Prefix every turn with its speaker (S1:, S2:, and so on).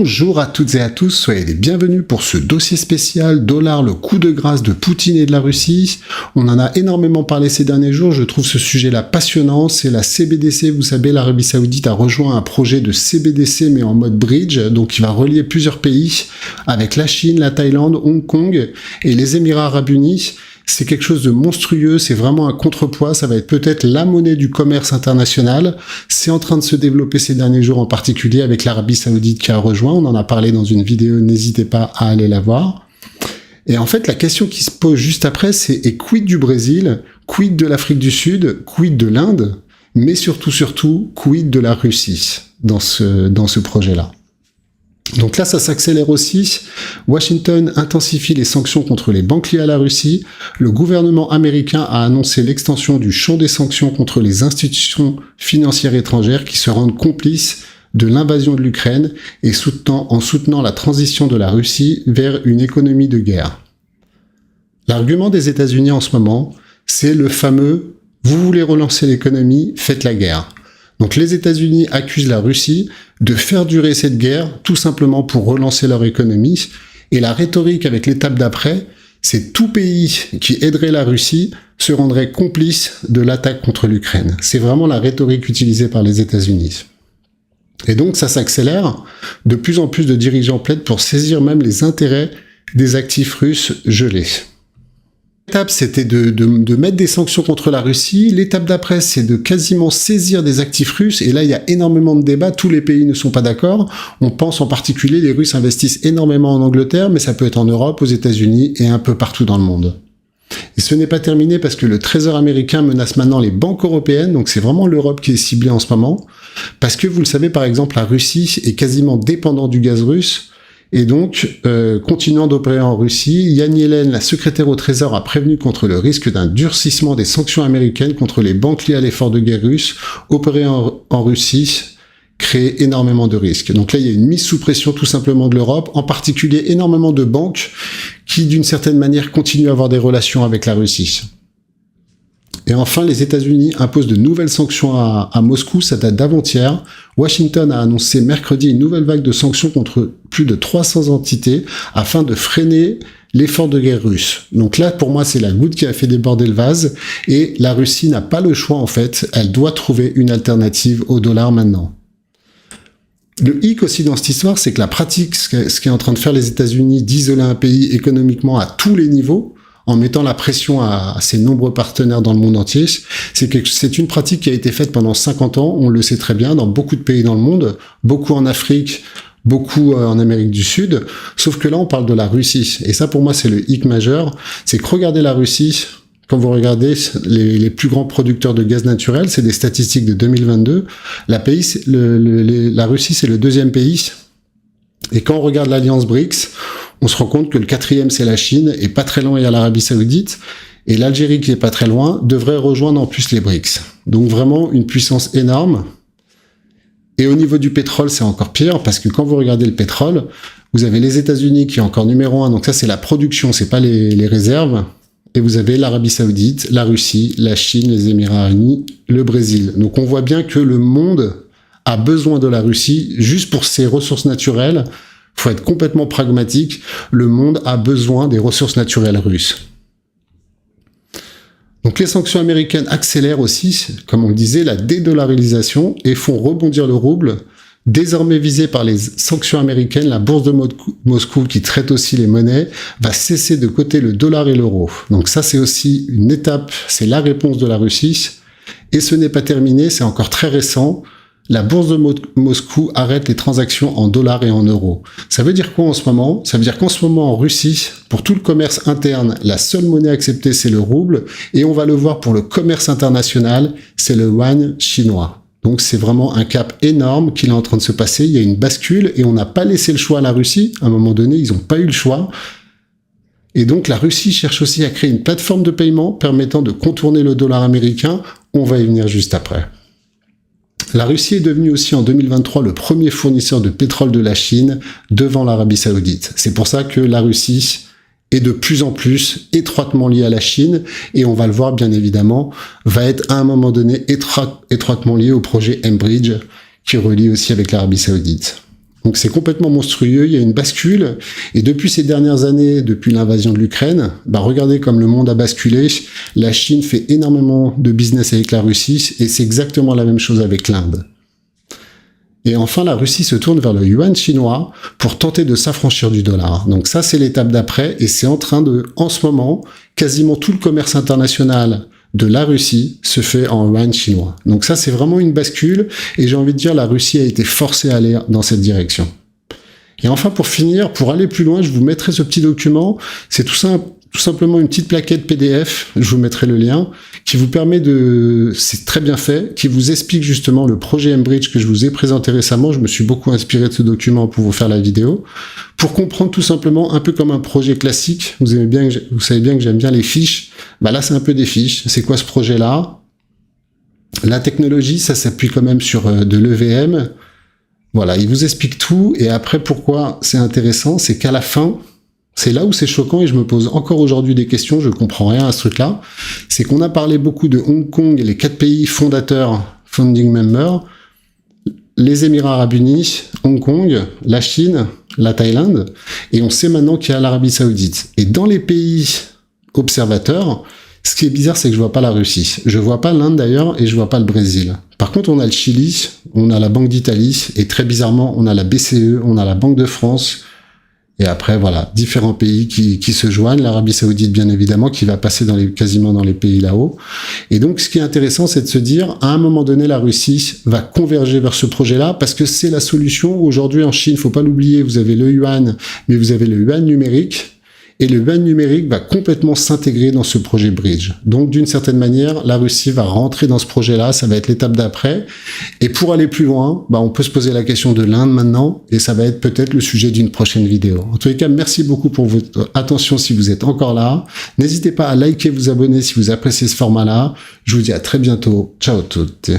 S1: Bonjour à toutes et à tous, soyez les bienvenus pour ce dossier spécial dollar, le coup de grâce de Poutine et de la Russie. On en a énormément parlé ces derniers jours, je trouve ce sujet-là passionnant. C'est la CBDC, vous savez, l'Arabie Saoudite a rejoint un projet de CBDC mais en mode bridge, donc il va relier plusieurs pays avec la Chine, la Thaïlande, Hong Kong et les Émirats Arabes Unis. C'est quelque chose de monstrueux, c'est vraiment un contrepoids, ça va être peut-être la monnaie du commerce international. C'est en train de se développer ces derniers jours, en particulier avec l'Arabie Saoudite qui a rejoint. On en a parlé dans une vidéo, n'hésitez pas à aller la voir. Et en fait, la question qui se pose juste après, c'est et quid du Brésil, quid de l'Afrique du Sud, quid de l'Inde, mais surtout, quid de la Russie dans ce projet-là. Donc là, ça s'accélère aussi. Washington intensifie les sanctions contre les banques liées à la Russie. Le gouvernement américain a annoncé l'extension du champ des sanctions contre les institutions financières étrangères qui se rendent complices de l'invasion de l'Ukraine et en soutenant la transition de la Russie vers une économie de guerre. L'argument des États-Unis en ce moment, c'est le fameux « vous voulez relancer l'économie, faites la guerre ». Donc les États-Unis accusent la Russie de faire durer cette guerre tout simplement pour relancer leur économie. Et la rhétorique avec l'étape d'après, c'est tout pays qui aiderait la Russie se rendrait complice de l'attaque contre l'Ukraine. C'est vraiment la rhétorique utilisée par les États-Unis. Et donc ça s'accélère. De plus en plus de dirigeants plaident pour saisir même les intérêts des actifs russes gelés. L'étape, c'était de mettre des sanctions contre la Russie. L'étape d'après, c'est de quasiment saisir des actifs russes. Et là, il y a énormément de débats. Tous les pays ne sont pas d'accord. On pense en particulier, les Russes investissent énormément en Angleterre, mais ça peut être en Europe, aux États-Unis et un peu partout dans le monde. Et ce n'est pas terminé parce que le Trésor américain menace maintenant les banques européennes. Donc c'est vraiment l'Europe qui est ciblée en ce moment. Parce que vous le savez, par exemple, la Russie est quasiment dépendante du gaz russe. Et donc, continuant d'opérer en Russie, Yann Yellen, la secrétaire au Trésor, a prévenu contre le risque d'un durcissement des sanctions américaines contre les banques liées à l'effort de guerre russe. Opérer en Russie crée énormément de risques. Donc là, il y a une mise sous pression tout simplement de l'Europe, en particulier énormément de banques qui, d'une certaine manière, continuent à avoir des relations avec la Russie. Et enfin, les États-Unis imposent de nouvelles sanctions à Moscou, ça date d'avant-hier. Washington a annoncé mercredi une nouvelle vague de sanctions contre plus de 300 entités afin de freiner l'effort de guerre russe. Donc là, pour moi, c'est la goutte qui a fait déborder le vase et la Russie n'a pas le choix en fait, elle doit trouver une alternative au dollar maintenant. Le hic aussi dans cette histoire, c'est que la pratique, ce qu'est en train de faire les États-Unis, d'isoler un pays économiquement à tous les niveaux, en mettant la pression à ses nombreux partenaires dans le monde entier, c'est une pratique qui a été faite pendant 50 ans, on le sait très bien, dans beaucoup de pays dans le monde, beaucoup en Afrique, beaucoup en Amérique du Sud, sauf que là on parle de la Russie, et ça pour moi c'est le hic majeur, c'est que regardez la Russie, quand vous regardez les plus grands producteurs de gaz naturel, c'est des statistiques de 2022, la Russie c'est le deuxième pays, et quand on regarde l'alliance BRICS, on se rend compte que le quatrième, c'est la Chine, et pas très loin, il y a l'Arabie Saoudite, et l'Algérie, qui est pas très loin, devrait rejoindre en plus les BRICS. Donc vraiment, une puissance énorme. Et au niveau du pétrole, c'est encore pire, parce que quand vous regardez le pétrole, vous avez les États-Unis qui est encore numéro 1, donc ça, c'est la production, c'est pas les réserves, et vous avez l'Arabie Saoudite, la Russie, la Chine, les Émirats Arabes Unis, le Brésil. Donc on voit bien que le monde a besoin de la Russie, juste pour ses ressources naturelles. Faut être complètement pragmatique, le monde a besoin des ressources naturelles russes. Donc les sanctions américaines accélèrent aussi, comme on le disait, la dédollarisation et font rebondir le rouble. Désormais visée par les sanctions américaines, la bourse de Moscou, qui traite aussi les monnaies, va cesser de coter le dollar et l'euro. Donc ça, c'est aussi une étape, c'est la réponse de la Russie. Et ce n'est pas terminé, c'est encore très récent. La bourse de Moscou arrête les transactions en dollars et en euros. Ça veut dire quoi en ce moment? Ça veut dire qu'en ce moment, en Russie, pour tout le commerce interne, la seule monnaie acceptée, c'est le rouble. Et on va le voir pour le commerce international, c'est le yuan chinois. Donc c'est vraiment un cap énorme qu'il est en train de se passer. Il y a une bascule et on n'a pas laissé le choix à la Russie. À un moment donné, ils n'ont pas eu le choix. Et donc la Russie cherche aussi à créer une plateforme de paiement permettant de contourner le dollar américain. On va y venir juste après. La Russie est devenue aussi en 2023 le premier fournisseur de pétrole de la Chine devant l'Arabie Saoudite. C'est pour ça que la Russie est de plus en plus étroitement liée à la Chine et on va le voir bien évidemment, va être à un moment donné étroitement lié au projet M-Bridge qui relie aussi avec l'Arabie Saoudite. Donc c'est complètement monstrueux, il y a une bascule, et depuis ces dernières années, depuis l'invasion de l'Ukraine, regardez comme le monde a basculé, la Chine fait énormément de business avec la Russie, et c'est exactement la même chose avec l'Inde. Et enfin, la Russie se tourne vers le yuan chinois pour tenter de s'affranchir du dollar. Donc ça, c'est l'étape d'après, et c'est en train de, en ce moment, quasiment tout le commerce international de la Russie se fait en yuan chinois. Donc ça, c'est vraiment une bascule, et j'ai envie de dire, la Russie a été forcée à aller dans cette direction. Et enfin, pour finir, pour aller plus loin, je vous mettrai ce petit document. C'est tout simplement une petite plaquette PDF, je vous mettrai le lien, qui vous permet de, c'est très bien fait, qui vous explique justement le projet mBridge que je vous ai présenté récemment. Je me suis beaucoup inspiré de ce document pour vous faire la vidéo, pour comprendre tout simplement un peu comme un projet classique. Vous savez bien que j'aime bien les fiches. Là, c'est un peu des fiches. C'est quoi ce projet-là? La technologie, ça s'appuie quand même sur de l'EVM. Voilà, il vous explique tout, et après, pourquoi c'est intéressant, c'est qu'à la fin, c'est là où c'est choquant, et je me pose encore aujourd'hui des questions, je comprends rien à ce truc-là, c'est qu'on a parlé beaucoup de Hong Kong et les 4 pays fondateurs, founding members, les Émirats Arabes Unis, Hong Kong, la Chine, la Thaïlande, et on sait maintenant qu'il y a l'Arabie Saoudite. Et dans les pays observateurs, ce qui est bizarre, c'est que je vois pas la Russie. Je vois pas l'Inde d'ailleurs, et je vois pas le Brésil. Par contre, on a le Chili, on a la Banque d'Italie, et très bizarrement, on a la BCE, on a la Banque de France, et après, voilà, différents pays qui se joignent, l'Arabie Saoudite, bien évidemment, qui va passer quasiment dans les pays là-haut. Et donc, ce qui est intéressant, c'est de se dire, à un moment donné, la Russie va converger vers ce projet-là, parce que c'est la solution. Aujourd'hui, en Chine, faut pas l'oublier, vous avez le yuan, mais vous avez le yuan numérique, et le yuan numérique va complètement s'intégrer dans ce projet Bridge. Donc, d'une certaine manière, la Russie va rentrer dans ce projet-là, ça va être l'étape d'après. Et pour aller plus loin, on peut se poser la question de l'Inde maintenant, et ça va être peut-être le sujet d'une prochaine vidéo. En tous les cas, merci beaucoup pour votre attention si vous êtes encore là. N'hésitez pas à liker, vous abonner si vous appréciez ce format-là. Je vous dis à très bientôt. Ciao à toutes.